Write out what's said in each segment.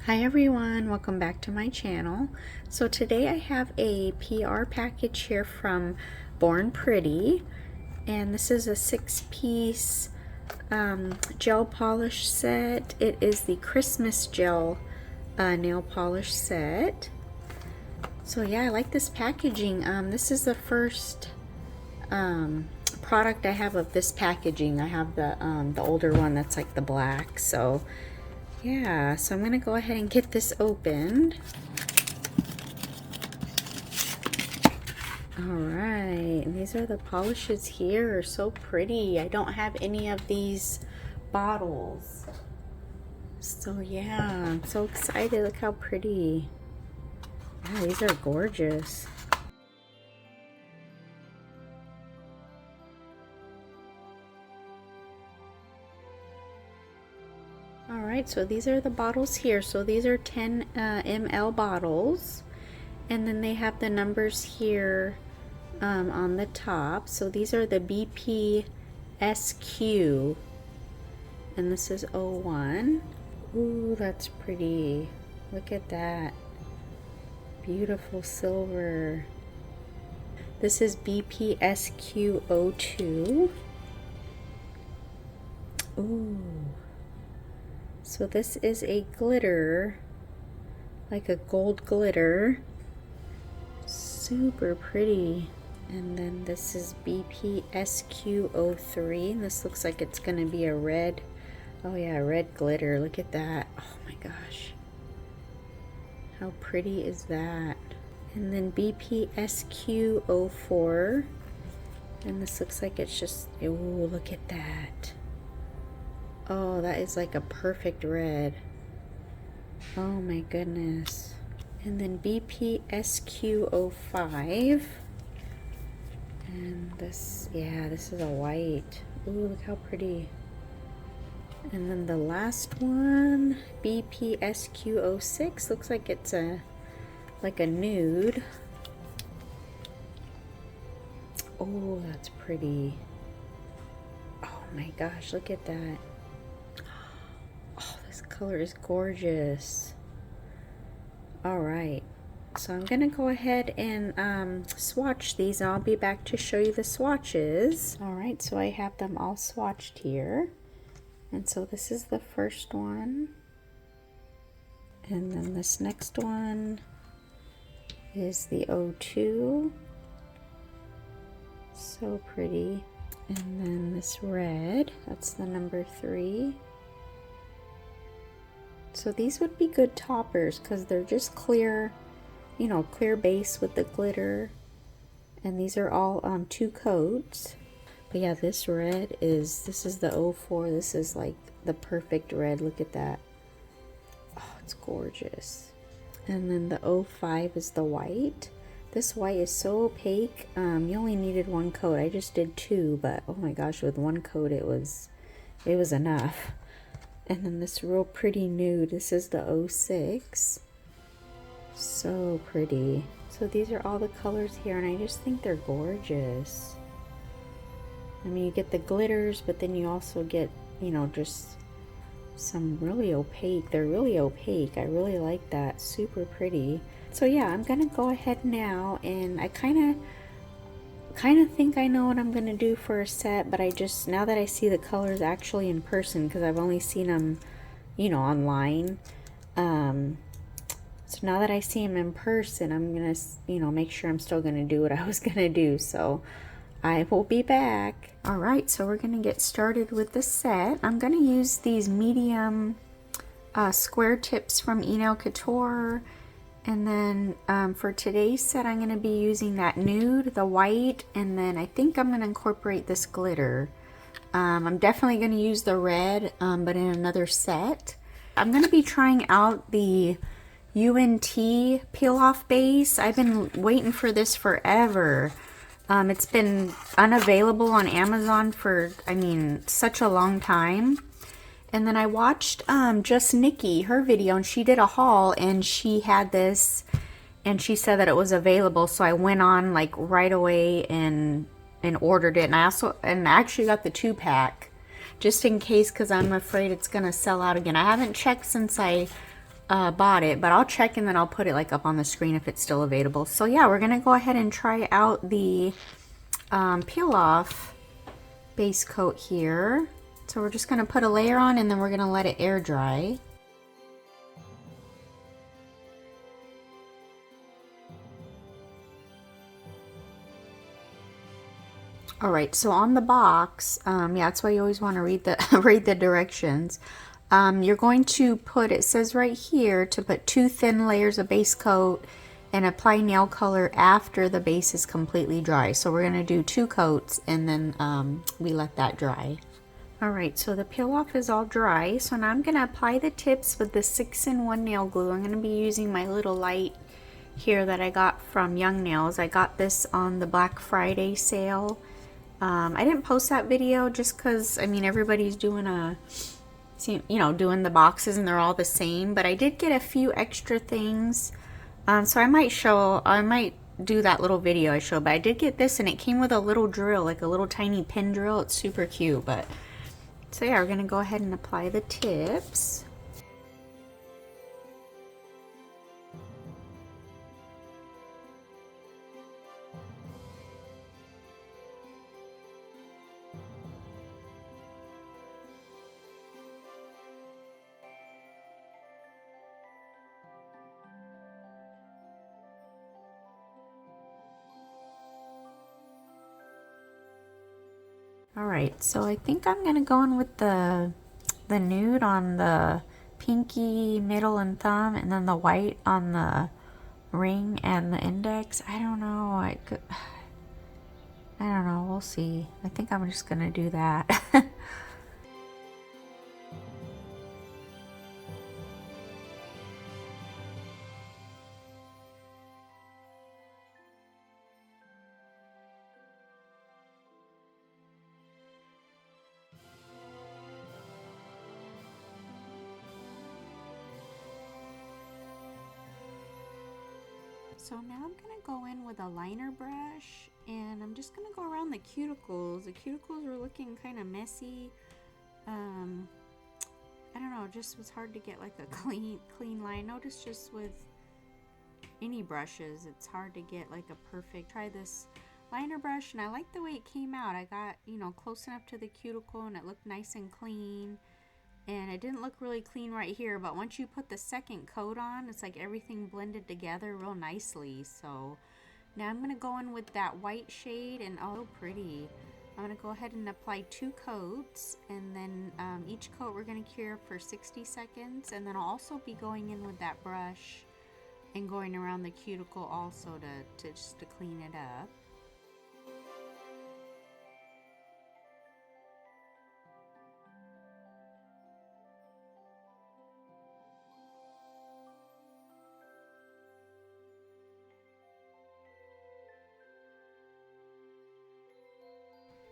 Hi everyone, welcome back to my channel. So today I have a PR package here from Born Pretty, and this is a 6-piece gel polish set. It is the Christmas gel nail polish set. So yeah, I like this packaging. This is the first product I have of this packaging. I have the older one that's like the black. So yeah, so I'm gonna go ahead and get this opened. Alright, these are the polishes here. So pretty. I don't have any of these bottles. So yeah, I'm so excited. Look how pretty. Yeah, these are gorgeous. Alright, so these are the bottles here. So these are 10 ml bottles, and then they have the numbers here on the top. So these are the BP SQ, and this is 01. Ooh, that's pretty. Look at that. Beautiful silver. This is BP SQ 02. Ooh. So this is a glitter, like a gold glitter. Super pretty. And then this is BP SQ03. And this looks like it's gonna be a red, oh yeah, red glitter. Look at that. Oh my gosh. How pretty is that? And then BP SQ04. And this looks like it's just, ooh, look at that. Oh, that is like a perfect red. Oh my goodness. And then BP SQ05. And this, yeah, this is a white. Ooh, look how pretty. And then the last one, BP SQ06. Looks like it's like a nude. Oh, that's pretty. Oh my gosh, look at that. Oh, this color is gorgeous. All right, so I'm gonna go ahead and swatch these, and I'll be back to show you the swatches. All right, so I have them all swatched here. And so this is the first one. And then this next one is the 02. So pretty. And then this red, that's the number 3. So these would be good toppers because they're just clear, you know, clear base with the glitter. And these are all 2 coats. But yeah, this red is, this is the 04. This is like the perfect red. Look at that. Oh, it's gorgeous. And then the 05 is the white. This white is so opaque. You only needed 1 coat. I just did 2, but oh my gosh, with 1 coat it was enough. And then this real pretty nude, this is the 06. So pretty. So these are all the colors here, and I just think they're gorgeous. I mean, you get the glitters, but then you also get, you know, just some really opaque. They're really opaque. I really like that. Super pretty. So yeah, I'm gonna go ahead now, and I kind of think I know what I'm gonna do for a set, but I just, now that I see the colors actually in person, because I've only seen them, you know, online, so now that I see them in person, I'm gonna, you know, make sure I'm still gonna do what I was gonna do. So I will be back. All right, so we're gonna get started with the set. I'm gonna use these medium square tips from Nail Couture. And then for today's set, I'm going to be using that nude, the white, and then I think I'm going to incorporate this glitter. I'm definitely going to use the red, but in another set. I'm going to be trying out the UNT peel-off base. I've been waiting for this forever. It's been unavailable on Amazon for, I mean, such a long time. And then I watched Just Nikki, her video, and she did a haul, and she had this, and she said that it was available. So I went on like right away and ordered it, and I actually got the 2-pack just in case, because I'm afraid it's gonna sell out again. I haven't checked since I bought it, but I'll check and then I'll put it like up on the screen if it's still available. So yeah, we're gonna go ahead and try out the peel off base coat here. So we're just gonna put a layer on and then we're gonna let it air dry. All right, so on the box, yeah, that's why you always want to read the read the directions. You're going to put, it says right here, to put 2 thin layers of base coat and apply nail color after the base is completely dry. So we're going to do 2 coats and then we let that dry. All right, so the peel off is all dry. So now I'm going to apply the tips with the 6-in-1 nail glue. I'm going to be using my little light here that I got from Young Nails. I got this on the Black Friday sale. I didn't post that video just because, I mean, everybody's doing doing the boxes and they're all the same, but I did get a few extra things. So I might do that little video I showed, but I did get this and it came with a little drill, like a little tiny pin drill. It's super cute, so yeah, we're gonna go ahead and apply the tips. Alright, so I think I'm gonna go in with the nude on the pinky, middle, and thumb, and then the white on the ring and the index. I don't know, I don't know, we'll see. I think I'm just gonna do that. So now I'm gonna go in with a liner brush and I'm just gonna go around the cuticles. The cuticles were looking kind of messy. I don't know, it just was hard to get like a clean line. Notice just with any brushes, it's hard to get like a perfect. Try this liner brush and I like the way it came out. I got, close enough to the cuticle and it looked nice and clean. And it didn't look really clean right here, but once you put the second coat on, it's like everything blended together real nicely. So now I'm going to go in with that white shade, and oh, pretty. I'm going to go ahead and apply 2 coats, and then each coat we're going to cure for 60 seconds. And then I'll also be going in with that brush and going around the cuticle also to clean it up.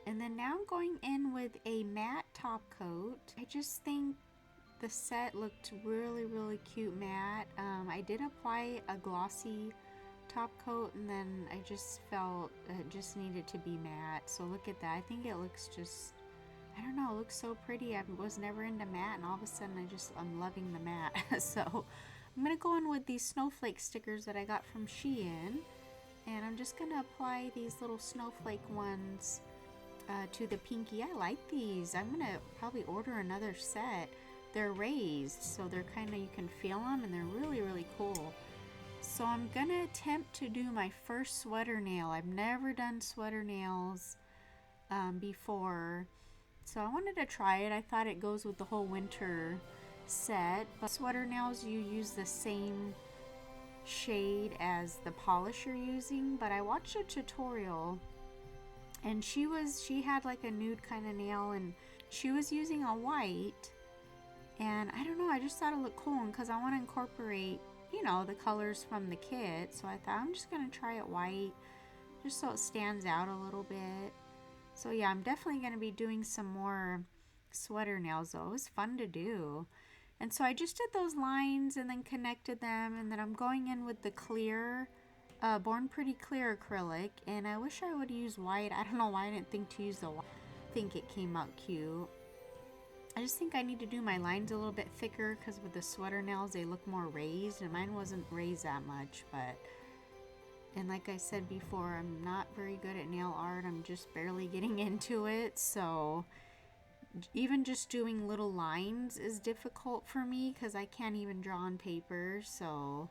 And then now I'm going in with a matte top coat. I just think the set looked really cute matte. I did apply a glossy top coat and then I just felt it just needed to be matte. So look at that. I think it looks just, I don't know, it looks so pretty. I was never into matte and all of a sudden I'm loving the matte. So I'm going to go in with these snowflake stickers that I got from Shein. And I'm just going to apply these little snowflake ones to the pinky. I like these. I'm gonna probably order another set. They're raised, so they're kind of, you can feel them, and they're really cool. So I'm gonna attempt to do my first sweater nail. I've never done sweater nails before, so I wanted to try it. I thought it goes with the whole winter set, but sweater nails, you use the same shade as the polish you're using, but I watched a tutorial and she had like a nude kind of nail and she was using a white, and I don't know, I just thought it looked cool, and because I want to incorporate, the colors from the kit, so I thought I'm just going to try it white just so it stands out a little bit. So yeah, I'm definitely going to be doing some more sweater nails though. It was fun to do. And so I just did those lines and then connected them, and then I'm going in with the clear Born Pretty clear acrylic, and I wish I would use white. I don't know why I didn't think to use the white. I think it came out cute. I just think I need to do my lines a little bit thicker because with the sweater nails they look more raised, and mine wasn't raised that much. But and like I said before, I'm not very good at nail art. I'm just barely getting into it, so even just doing little lines is difficult for me because I can't even draw on paper. So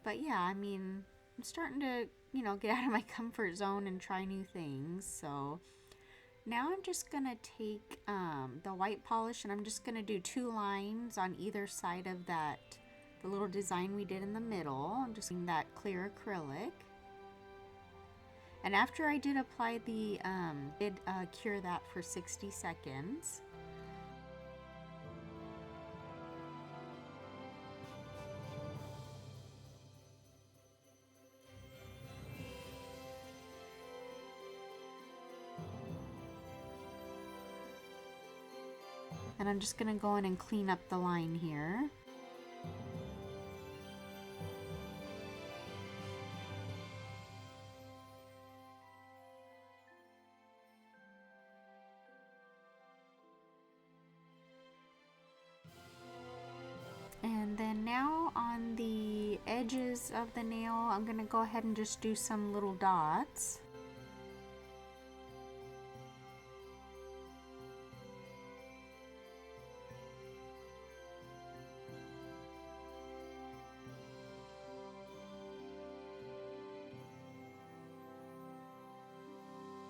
but yeah, I mean, I'm starting to, you know, get out of my comfort zone and try new things. So now I'm just gonna take the white polish, and I'm just gonna do 2 lines on either side of that, the little design we did in the middle. I'm just using that clear acrylic. And after I did apply the, cure that for 60 seconds. And I'm just gonna go in and clean up the line here. And then now on the edges of the nail, I'm gonna go ahead and just do some little dots.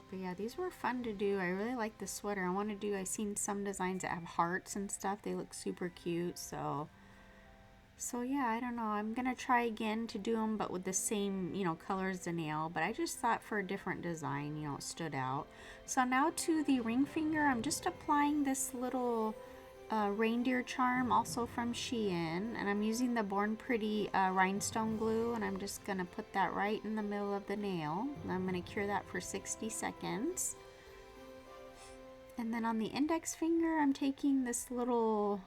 But yeah, these were fun to do. I really like the sweater. I've seen some designs that have hearts and stuff. They look super cute. So yeah, I don't know. I'm gonna try again to do them, but with the same, you know, color as the nail. But I just thought for a different design, you know, it stood out. So now to the ring finger, I'm just applying this little reindeer charm, also from Shein, and I'm using the Born Pretty rhinestone glue, and I'm just gonna put that right in the middle of the nail, and I'm gonna cure that for 60 seconds. And then on the index finger, I'm taking this little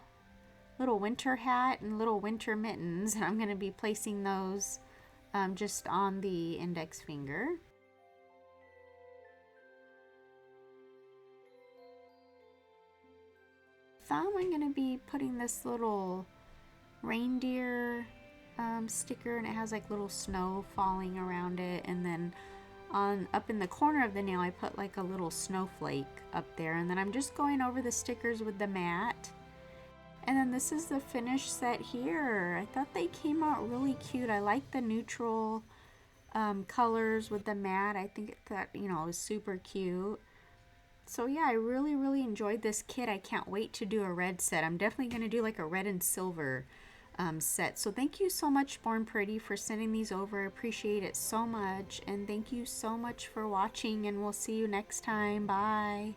winter hat and little winter mittens, and I'm gonna be placing those just on the index finger. Thumb, I'm going to be putting this little reindeer sticker, and it has like little snow falling around it, and then up in the corner of the nail I put like a little snowflake up there, and then I'm just going over the stickers with the mat. And then this is the finished set here. I thought they came out really cute. I like the neutral colors with the mat. I think that, you know, is super cute. So yeah, I really enjoyed this kit. I can't wait to do a red set. I'm definitely going to do like a red and silver set. So thank you so much, Born Pretty, for sending these over. I appreciate it so much. And thank you so much for watching, and we'll see you next time. Bye.